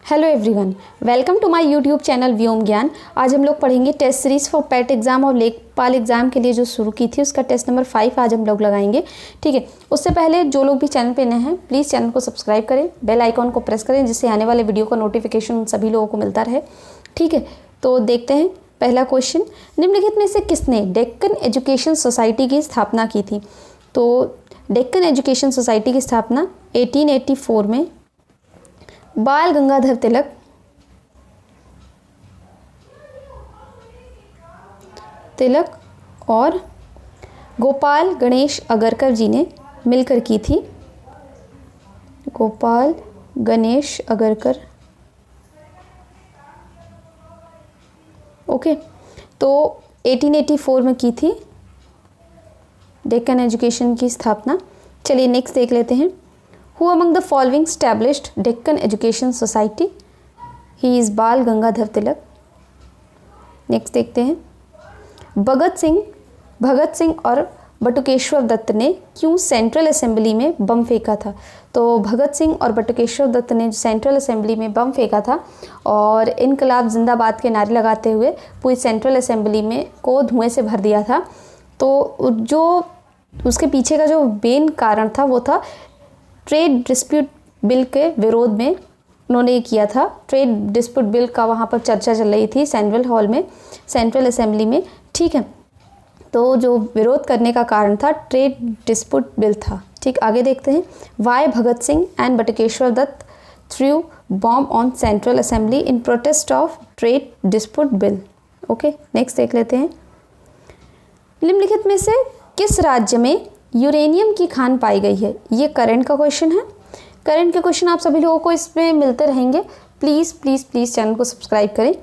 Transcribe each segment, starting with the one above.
Hello everyone, welcome to my YouTube channel Vyom Gyan. आज हम लोग पढ़ेंगे test series for PET exam और लेखपाल एग्जाम के लिए जो शुरू की थी उसका टेस्ट नंबर 5 आज हम लोग लगाएंगे। ठीक है, उससे पहले जो लोग भी चैनल पे नए हैं प्लीज़ चैनल को सब्सक्राइब करें, बेल आइकॉन को प्रेस करें जिससे आने वाले वीडियो का नोटिफिकेशन सभी लोगों को मिलता रहे। ठीक है, तो देखते हैं पहला क्वेश्चन। निम्नलिखित में से किसने डेक्कन एजुकेशन सोसाइटी की स्थापना की थी? तो डेक्कन एजुकेशन सोसाइटी की स्थापना 1884 में बाल गंगाधर तिलक और गोपाल गणेश अगरकर जी ने मिलकर की थी। गोपाल गणेश अगरकर। ओके, तो 1884 में की थी डेक्कन एजुकेशन की स्थापना। चलिए नेक्स्ट देख लेते हैं। Who among the following established Deccan Education Society? He is बाल गंगाधर तिलक। नेक्स्ट देखते हैं। भगत सिंह और बटुकेश्वर दत्त ने क्यों सेंट्रल असेंबली में बम फेंका था? तो भगत सिंह और बटुकेश्वर दत्त ने सेंट्रल असेंबली में बम फेंका था और इनकलाब जिंदाबाद के नारे लगाते हुए पूरी सेंट्रल असेंबली में को धुएं से भर दिया था। तो जो उसके पीछे का जो मेन कारण था वो था ट्रेड डिस्प्यूट बिल के विरोध में उन्होंने ये किया था। ट्रेड डिस्प्यूट बिल का वहाँ पर चर्चा चल रही थी सेंट्रल हॉल में, सेंट्रल असेंबली में। ठीक है, तो जो विरोध करने का कारण था ट्रेड डिस्प्यूट बिल था। ठीक, आगे देखते हैं। Why Bhagat Singh and Batukeshwar Dutt threw bomb on central assembly in protest of trade dispute bill. Okay, next देख लेते हैं। निम्नलिखित में से किस राज्य में यूरेनियम की खान पाई गई है? ये करंट का क्वेश्चन है। करंट के क्वेश्चन आप सभी लोगों को इसमें मिलते रहेंगे। प्लीज़ प्लीज़ प्लीज़ चैनल को सब्सक्राइब करें।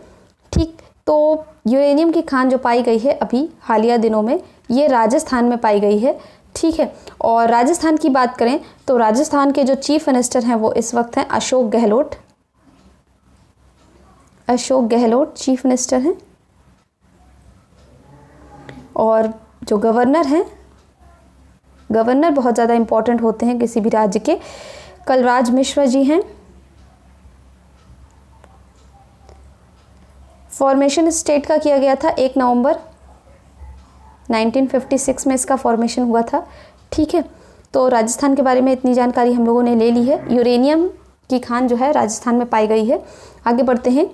ठीक, तो यूरेनियम की खान जो पाई गई है अभी हालिया दिनों में, ये राजस्थान में पाई गई है। ठीक है, और राजस्थान की बात करें तो राजस्थान के जो चीफ मिनिस्टर हैं वो इस वक्त हैं अशोक गहलोत। अशोक गहलोत चीफ मिनिस्टर हैं। और जो गवर्नर हैं, गवर्नर बहुत ज़्यादा इंपॉर्टेंट होते हैं किसी भी राज्य के, कलराज मिश्र जी हैं। फॉर्मेशन स्टेट का किया गया था 1 नवंबर 1956 में इसका फॉर्मेशन हुआ था। ठीक है, तो राजस्थान के बारे में इतनी जानकारी हम लोगों ने ले ली है। यूरेनियम की खान जो है राजस्थान में पाई गई है। आगे बढ़ते हैं।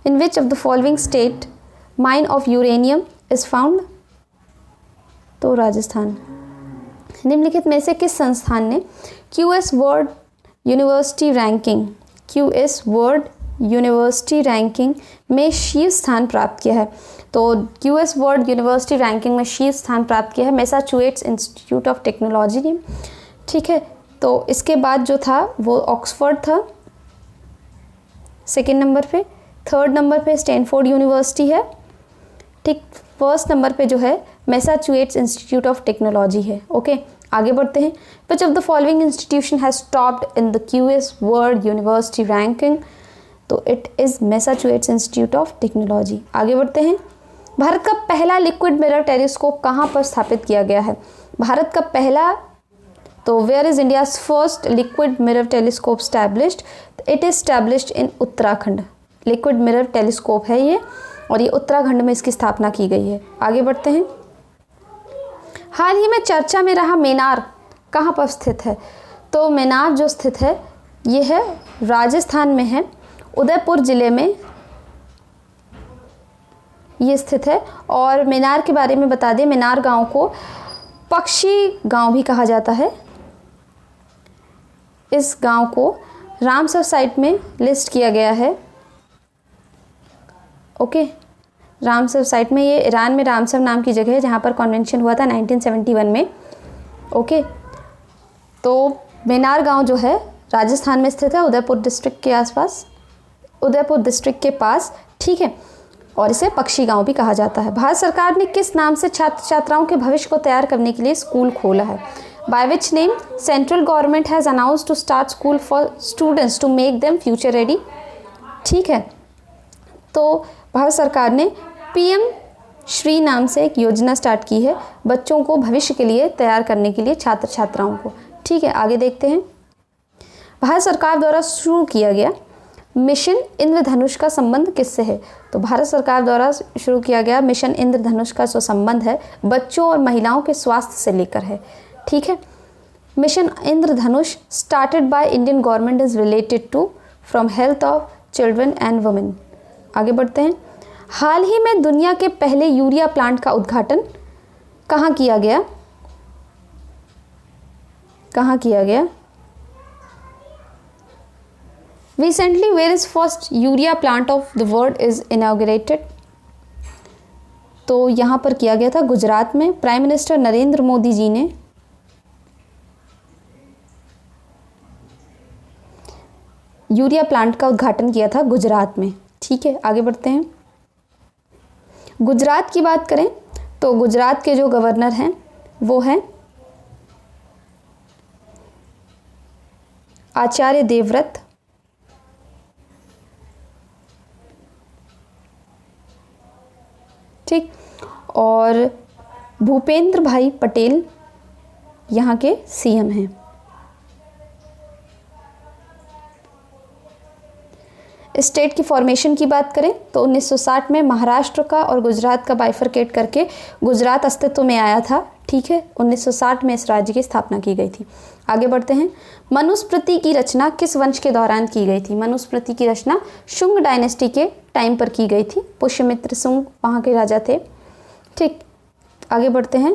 In which of the following state mine of uranium is found? तो राजस्थान। निम्नलिखित में से किस संस्थान ने QS वर्ल्ड यूनिवर्सिटी रैंकिंग में शीर्ष स्थान प्राप्त किया है? तो QS वर्ल्ड यूनिवर्सिटी रैंकिंग में शीर्ष स्थान प्राप्त किया है मैसाचुसेट्स इंस्टीट्यूट ऑफ टेक्नोलॉजी ने। ठीक है, तो इसके बाद जो था वो ऑक्सफोर्ड था सेकेंड नंबर पे। थर्ड नंबर पे स्टैनफोर्ड यूनिवर्सिटी है। ठीक, फर्स्ट नंबर पे जो है मैसाचुसेट्स इंस्टीट्यूट ऑफ टेक्नोलॉजी है। ओके, आगे बढ़ते हैं। Which of the following institution has topped in the QS world university ranking? तो it is Massachusetts institute of technology. आगे बढ़ते हैं। भारत का पहला लिक्विड मिरर टेलीस्कोप कहाँ पर स्थापित किया गया है? भारत का पहला, तो where is India's first liquid mirror telescope established? It is established in Uttarakhand. Liquid mirror telescope है ये और ये उत्तराखंड में इसकी स्थापना की गई है। आगे बढ़ते हैं। हाल ही में चर्चा में रहा मेनार कहाँ पर स्थित है? तो मेनार जो स्थित है ये है राजस्थान में है, उदयपुर ज़िले में ये स्थित है। और मेनार के बारे में बता दें, मेनार गांव को पक्षी गांव भी कहा जाता है। इस गांव को रामसर साइट में लिस्ट किया गया है। ओके, रामसर साइट में, ये ईरान में रामसर नाम की जगह है जहाँ पर कन्वेंशन हुआ था 1971 में। ओके, तो मेनार गांव जो है राजस्थान में स्थित है, उदयपुर डिस्ट्रिक्ट के आसपास, उदयपुर डिस्ट्रिक्ट के पास। ठीक है, और इसे पक्षी गांव भी कहा जाता है। भारत सरकार ने किस नाम से छात्र छात्राओं के भविष्य को तैयार करने के लिए स्कूल खोला है? By which name central government has announced to start school for students to make them future ready? ठीक है, तो भारत सरकार ने PM श्री नाम से एक योजना स्टार्ट की है बच्चों को भविष्य के लिए तैयार करने के लिए, छात्र छात्राओं को। ठीक है, आगे देखते हैं। भारत सरकार द्वारा शुरू किया गया मिशन इंद्रधनुष का संबंध किससे है? तो भारत सरकार द्वारा शुरू किया गया मिशन इंद्रधनुष का जो संबंध है बच्चों और महिलाओं के स्वास्थ्य से लेकर है। ठीक है, mission Indradhanush started by Indian government is related to from health of children and women. आगे बढ़ते हैं। हाल ही में दुनिया के पहले यूरिया प्लांट का उद्घाटन कहाँ किया गया? कहाँ किया गया? Recently, where is first urea plant of the world is inaugurated? तो यहाँ पर किया गया था गुजरात में। प्राइम मिनिस्टर नरेंद्र मोदी जी ने यूरिया प्लांट का उद्घाटन किया था गुजरात में। ठीक है, आगे बढ़ते हैं। गुजरात की बात करें तो गुजरात के जो गवर्नर हैं वो हैं आचार्य देवव्रत। ठीक, और भूपेंद्र भाई पटेल यहाँ के सीएम हैं। स्टेट की फॉर्मेशन की बात करें तो 1960 में महाराष्ट्र का और गुजरात का बाइफरकेट करके गुजरात अस्तित्व में आया था। ठीक है, 1960 में इस राज्य की स्थापना की गई थी। आगे बढ़ते हैं। मनुस्मृति की रचना किस वंश के दौरान की गई थी? मनुस्मृति की रचना शुंग डायनेस्टी के टाइम पर की गई थी। पुष्यमित्र शुंग वहाँ के राजा थे। ठीक, आगे बढ़ते हैं।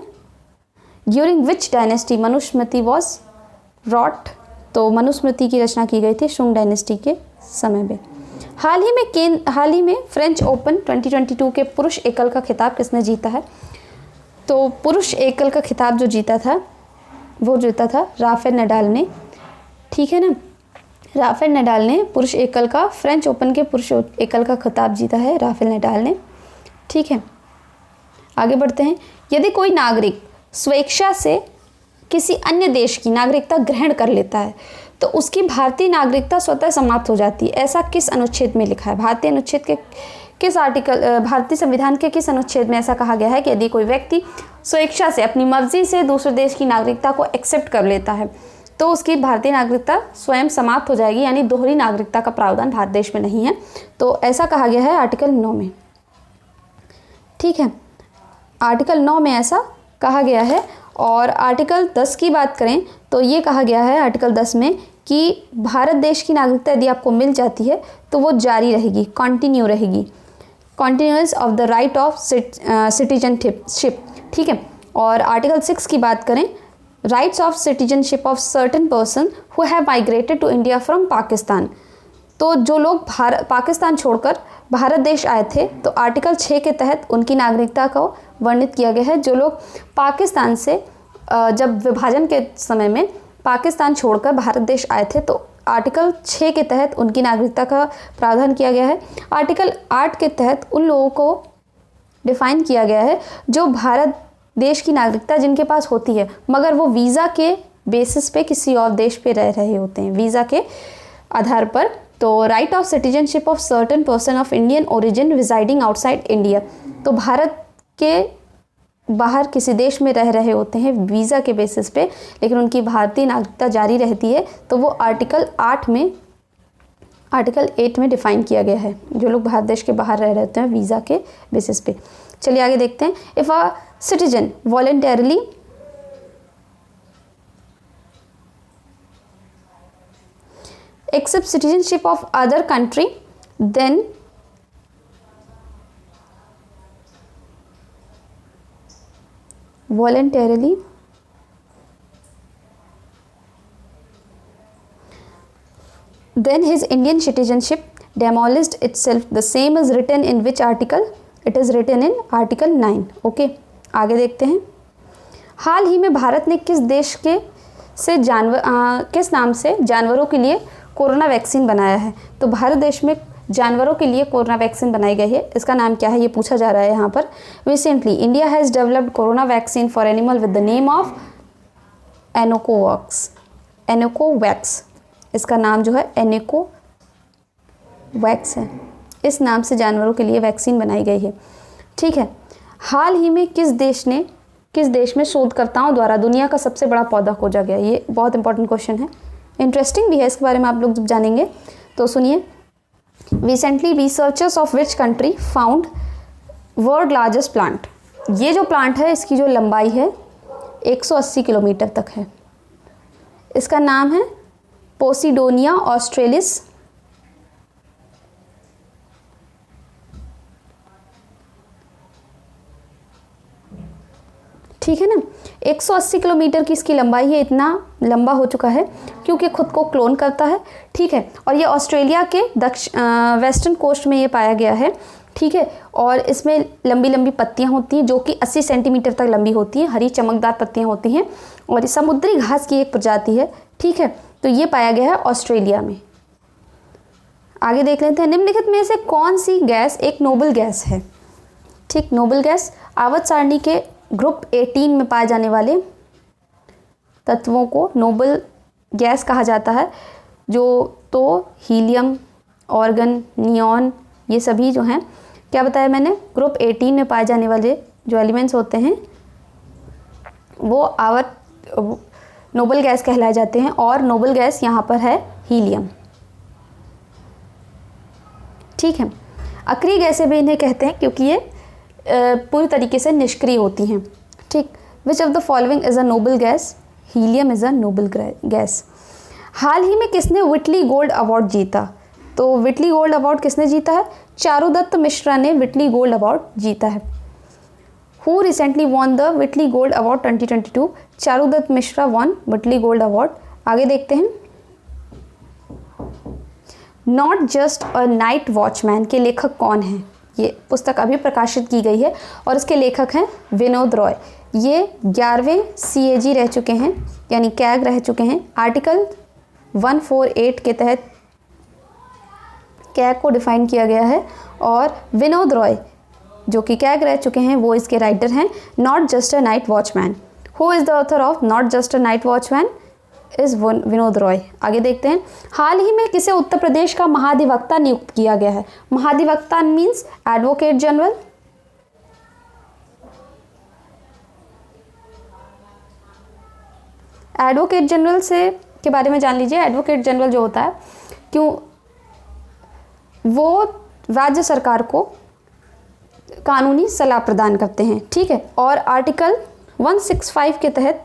During which dynasty Manusmriti was wrote? तो मनुस्मृति की रचना की गई थी शुंग डायनेस्टी के समय में। हाल ही में फ्रेंच ओपन 2022 के पुरुष एकल का खिताब किसने जीता है? तो पुरुष एकल का खिताब जो जीता था वो जीता था राफेल नडाल ने। ठीक है ना, राफेल नडाल ने पुरुष एकल का फ्रेंच ओपन के पुरुष एकल का खिताब जीता है राफेल नडाल ने। ठीक है, आगे बढ़ते हैं। यदि कोई नागरिक स्वेच्छा से किसी अन्य देश की नागरिकता ग्रहण कर लेता है तो उसकी भारतीय नागरिकता स्वतः समाप्त हो जाती है। ऐसा किस अनुच्छेद में लिखा है? भारतीय अनुच्छेद के किस आर्टिकल, भारतीय संविधान के किस अनुच्छेद में ऐसा कहा गया है कि यदि कोई व्यक्ति स्वेच्छा से अपनी मर्जी से दूसरे देश की नागरिकता को एक्सेप्ट कर लेता है तो उसकी भारतीय नागरिकता स्वयं समाप्त हो जाएगी, यानी दोहरी नागरिकता का प्रावधान भारत देश में नहीं है। तो ऐसा कहा गया है आर्टिकल 9 में। ठीक है, आर्टिकल 9 में ऐसा कहा गया है। और आर्टिकल 10 की बात करें तो ये कहा गया है आर्टिकल 10 में कि भारत देश की नागरिकता यदि आपको मिल जाती है तो वो जारी रहेगी, कंटिन्यू रहेगी, continuous of the right of citizenship. ठीक है, और आर्टिकल 6 की बात करें, rights of citizenship of certain person who have migrated to India from Pakistan. तो जो लोग पाकिस्तान छोड़कर भारत देश आए थे तो आर्टिकल 6 के तहत उनकी नागरिकता को वर्णित किया गया है। जो लोग पाकिस्तान से जब विभाजन के समय में पाकिस्तान छोड़कर भारत देश आए थे तो आर्टिकल 6 के तहत उनकी नागरिकता का प्रावधान किया गया है। आर्टिकल 8 के तहत उन लोगों को डिफाइन किया गया है जो भारत देश की नागरिकता जिनके पास होती है मगर वो वीज़ा के बेसिस पे किसी और देश पे रह रहे होते हैं, वीज़ा के आधार पर। तो right of citizenship of certain person of Indian origin residing outside India, तो भारत के बाहर किसी देश में रह रहे होते हैं वीज़ा के बेसिस पे लेकिन उनकी भारतीय नागरिकता जारी रहती है, तो वो आर्टिकल 8 में डिफाइन किया गया है, जो लोग भारत देश के बाहर रह रहे होते हैं वीज़ा के बेसिस पे। चलिए आगे देखते हैं। If a citizen voluntarily accept citizenship of other country then voluntarily then his Indian citizenship demolished itself. The same is written in which article? It is written in article 9. Okay, आगे देखते हैं। हाल ही में भारत ने किस देश के से किस नाम से जानवरों के लिए कोरोना वैक्सीन बनाया है? तो भारत देश में जानवरों के लिए कोरोना वैक्सीन बनाई गई है। इसका नाम क्या है ये पूछा जा रहा है यहाँ पर। Recently India has developed corona vaccine for animal with the name of Anocovax. इसका नाम जो है एनोकोवैक्स है। इस नाम से जानवरों के लिए वैक्सीन बनाई गई है। ठीक है, हाल ही में किस देश में शोधकर्ताओं द्वारा दुनिया का सबसे बड़ा पौधा खोजा गया? ये बहुत इंपॉर्टेंट क्वेश्चन है, इंटरेस्टिंग भी है, इसके बारे में आप लोग जब जानेंगे तो सुनिए। Recently researchers of which country found world largest plant. ये जो प्लांट है इसकी जो लंबाई है 180 किलोमीटर तक है। इसका नाम है पोसिडोनिया ऑस्ट्रेलिस। ठीक है ना, 180 किलोमीटर की इसकी लंबाई है। इतना लंबा हो चुका है क्योंकि खुद को क्लोन करता है। ठीक है, और ये ऑस्ट्रेलिया के वेस्टर्न कोस्ट में ये पाया गया है। ठीक है, और इसमें लंबी लंबी पत्तियां होती हैं जो कि 80 सेंटीमीटर तक लंबी होती हैं, हरी चमकदार पत्तियां होती हैं, और ये समुद्री घास की एक प्रजाति है। ठीक है, तो ये पाया गया है ऑस्ट्रेलिया में। आगे देख लेते हैं, निम्नलिखित में से कौन सी गैस एक नोबल गैस है। ठीक, नोबल गैस आवर्त सारणी के ग्रुप 18 में पाए जाने वाले तत्वों को नोबल गैस कहा जाता है। जो तो हीलियम, ऑर्गन, नियॉन, ये सभी जो हैं, क्या बताया मैंने, ग्रुप 18 में पाए जाने वाले जो एलिमेंट्स होते हैं वो आवर्त नोबल गैस कहलाए जाते हैं। और नोबल गैस यहाँ पर है हीलियम। ठीक है, अक्रिय गैसें भी इन्हें कहते हैं क्योंकि ये पूरी तरीके से निष्क्रिय होती हैं। ठीक, which of the following is a noble gas, helium is a noble gas. हाल ही में किसने व्हिटली गोल्ड अवार्ड जीता। तो व्हिटली गोल्ड अवार्ड किसने जीता है, चारुदत्त मिश्रा ने व्हिटली गोल्ड अवार्ड जीता है। Who recently won the Whitley gold award 2022, Charudatt Mishra won Whitley gold award. आगे देखते हैं, not just a night watchman के लेखक कौन हैं। ये पुस्तक अभी प्रकाशित की गई है और इसके लेखक हैं विनोद रॉय। ये 11वें CAG रह चुके हैं, यानी कैग रह चुके हैं। आर्टिकल 148 के तहत कैग को डिफाइन किया गया है और विनोद रॉय जो कि कैग रह चुके हैं वो इसके राइटर हैं। Not just a night watchman, who is the author of not just a night watchman is Vinod Roy. आगे देखते हैं, हाल ही में किसे उत्तर प्रदेश का महाधिवक्ता नियुक्त किया गया है। महाधिवक्ता means advocate general. Advocate general से के बारे में जान लीजिए। एडवोकेट जनरल जो होता है क्यों, वो राज्य सरकार को कानूनी सलाह प्रदान करते हैं। ठीक है, और आर्टिकल 165 के तहत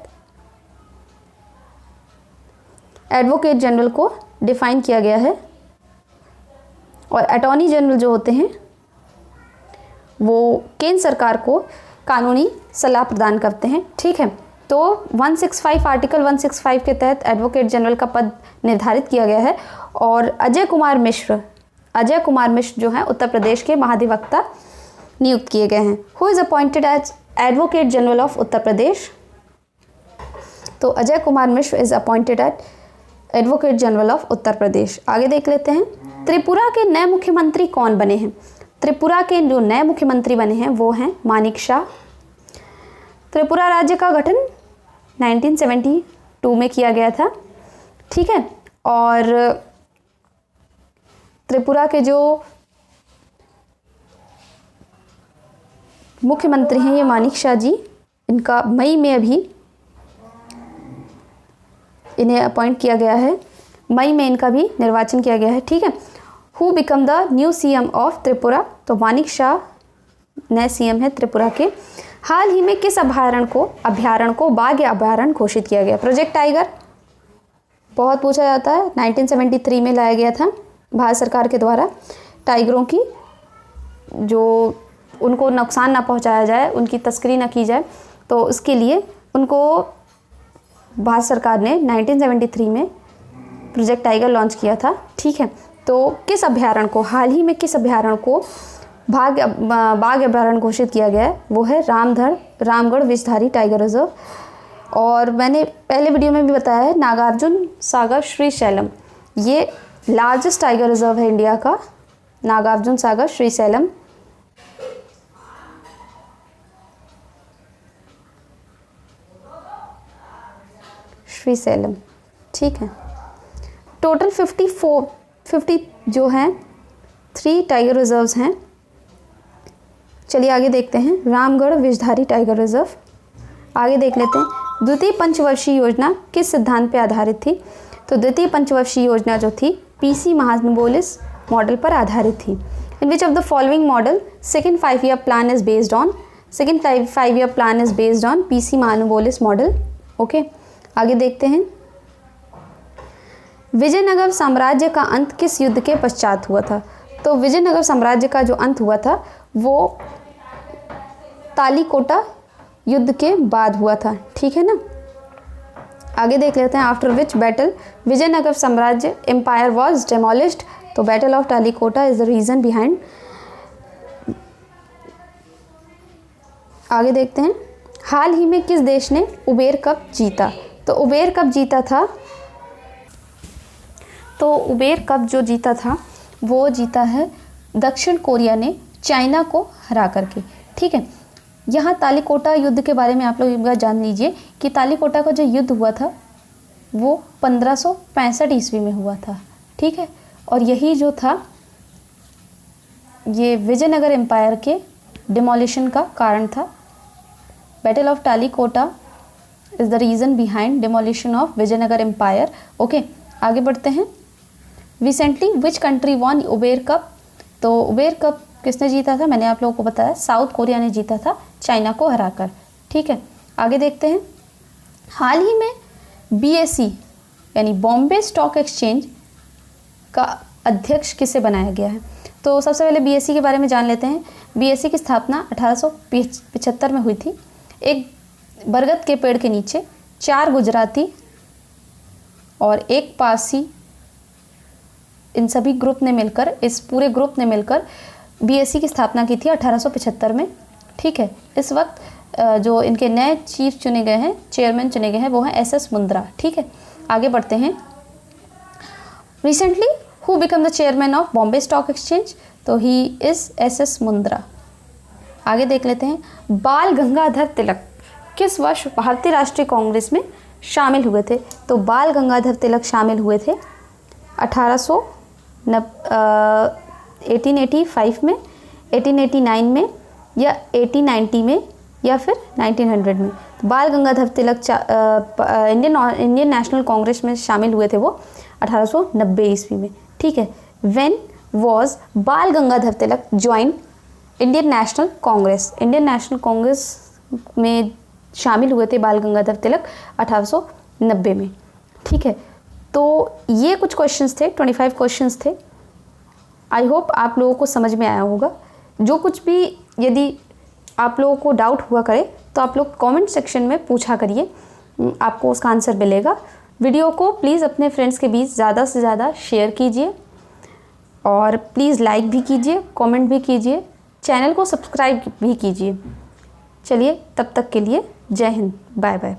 एडवोकेट जनरल को डिफाइन किया गया है। और अटॉर्नी जनरल जो होते हैं वो केंद्र सरकार को कानूनी सलाह प्रदान करते हैं। ठीक है, तो 165 आर्टिकल 165 के तहत एडवोकेट जनरल का पद निर्धारित किया गया है। और अजय कुमार मिश्र जो हैं उत्तर प्रदेश के महाधिवक्ता नियुक्त किए गए हैं। Who is appointed as advocate general of Uttar Pradesh. तो Ajay Kumar Mishra is appointed as advocate general of Uttar Pradesh. आगे देख लेते हैं, त्रिपुरा के नए मुख्यमंत्री कौन बने हैं। त्रिपुरा के जो नए मुख्यमंत्री बने हैं वो हैं मानिक शाह। त्रिपुरा राज्य का गठन 1972 में किया गया था। ठीक है, और त्रिपुरा के जो मुख्यमंत्री हैं ये मानिक शाह जी, इनका मई में अभी इन्हें अपॉइंट किया गया है। मई में इनका भी निर्वाचन किया गया है। ठीक है, who become the new CM of Tripura. तो मानिक शाह नए CM है त्रिपुरा के। हाल ही में किस अभ्यारण्य को बाघ अभ्यारण्य घोषित किया गया। प्रोजेक्ट टाइगर बहुत पूछा जाता है। 1973 में लाया गया था भारत सरकार के द्वारा। टाइगरों की जो उनको नुकसान ना पहुंचाया जाए, उनकी तस्करी ना की जाए, तो उसके लिए उनको भारत सरकार ने 1973 में प्रोजेक्ट टाइगर लॉन्च किया था। ठीक है, तो किस अभ्यारण्य को, हाल ही में किस अभ्यारण्य को बाघ अभ्यारण्य घोषित किया गया है, वो है रामगढ़ विषधारी टाइगर रिजर्व। और मैंने पहले वीडियो में भी बताया है, नागार्जुन सागर श्रीशैलम ये लार्जेस्ट टाइगर रिजर्व है इंडिया का। नागार्जुन सागर श्रीशैलम। ठीक है, टोटल 50 जो हैं 3 टाइगर रिजर्व्स हैं। चलिए आगे देखते हैं, रामगढ़ विषधारी टाइगर रिजर्व। आगे देख लेते हैं, द्वितीय पंचवर्षीय योजना किस सिद्धांत पर आधारित थी। तो द्वितीय पंचवर्षीय योजना जो थी PC महालनोबिस मॉडल पर आधारित थी। In which of the following model second 5 year plan is based on? Second 5 year plan is based on PC Mahalanobis model. Okay, आगे देखते हैं। विजयनगर साम्राज्य का अंत किस युद्ध के पश्चात हुआ था? तो विजयनगर साम्राज्य का जो अंत हुआ था वो तालीकोटा युद्ध के बाद हुआ था, ठीक है ना। आगे देख लेते हैं। आफ्टर विच बैटल विजयनगर साम्राज्य एम्पायर वॉज डेमोलिश्ड? तो battle of Talikota is the reason behind. आगे देखते हैं। हाल ही में किस देश ने उबेर कप जीता? तो उबेर कप जीता था, तो उबेर कप जो जीता था वो जीता है दक्षिण कोरिया ने चाइना को हरा करके, ठीक है। यहाँ तालीकोटा युद्ध के बारे में आप लोग एक बार जान लीजिए कि तालीकोटा का जो युद्ध हुआ था वो 1565 ईस्वी में हुआ था, ठीक है। और यही जो था ये विजयनगर एम्पायर के डिमोलिशन का कारण था। Battle of Talikota is the reason behind demolition of Vijayanagara empire. Okay, आगे बढ़ते हैं। Recently which country won Uber Cup? तो उबेर कप किसने जीता था? मैंने आप लोगों को बताया साउथ कोरिया ने जीता था चाइना को हराकर, ठीक है। आगे देखते हैं। हाल ही में BSE यानी बॉम्बे स्टॉक एक्सचेंज का अध्यक्ष किसे बनाया गया है? तो सबसे पहले BSE के बारे में जान लेते हैं। BSE की स्थापना 1875 में हुई थी। एक बरगद के पेड़ के नीचे 4 गुजराती और 1 पारसी, इन सभी ग्रुप ने मिलकर, इस पूरे ग्रुप ने मिलकर BSE की स्थापना की थी 1875 में, ठीक है। इस वक्त जो इनके नए चीफ चुने गए हैं, चेयरमैन चुने गए हैं, वो हैं SS मुंद्रा, ठीक है। आगे बढ़ते हैं। Recently who become the chairman of Bombay stock exchange? तो ही इज SS मुंद्रा। आगे देख लेते हैं। बाल गंगाधर तिलक किस वर्ष भारतीय राष्ट्रीय कांग्रेस में शामिल हुए थे? तो बाल गंगाधर तिलक शामिल हुए थे 1885 में, 1889 में, या 1890 में, या फिर 1900 में। तो बाल गंगाधर तिलक इंडियन नेशनल कांग्रेस में शामिल हुए थे वो 1890 ईस्वी में, ठीक है। When was Bal Gangadhar Tilak join Indian National Congress? Indian National Congress में शामिल हुए थे बाल गंगाधर तिलक 1890 में, ठीक है। तो ये कुछ क्वेश्चंस थे, 25 क्वेश्चंस थे। आई होप आप लोगों को समझ में आया होगा। जो कुछ भी यदि आप लोगों को डाउट हुआ करे तो आप लोग कमेंट सेक्शन में पूछा करिए, आपको उसका आंसर मिलेगा। वीडियो को प्लीज़ अपने फ्रेंड्स के बीच ज़्यादा से ज़्यादा शेयर कीजिए और प्लीज़ लाइक भी कीजिए, कमेंट भी कीजिए, चैनल को सब्सक्राइब भी कीजिए। चलिए, तब तक के लिए जय हिंद, बाय बाय।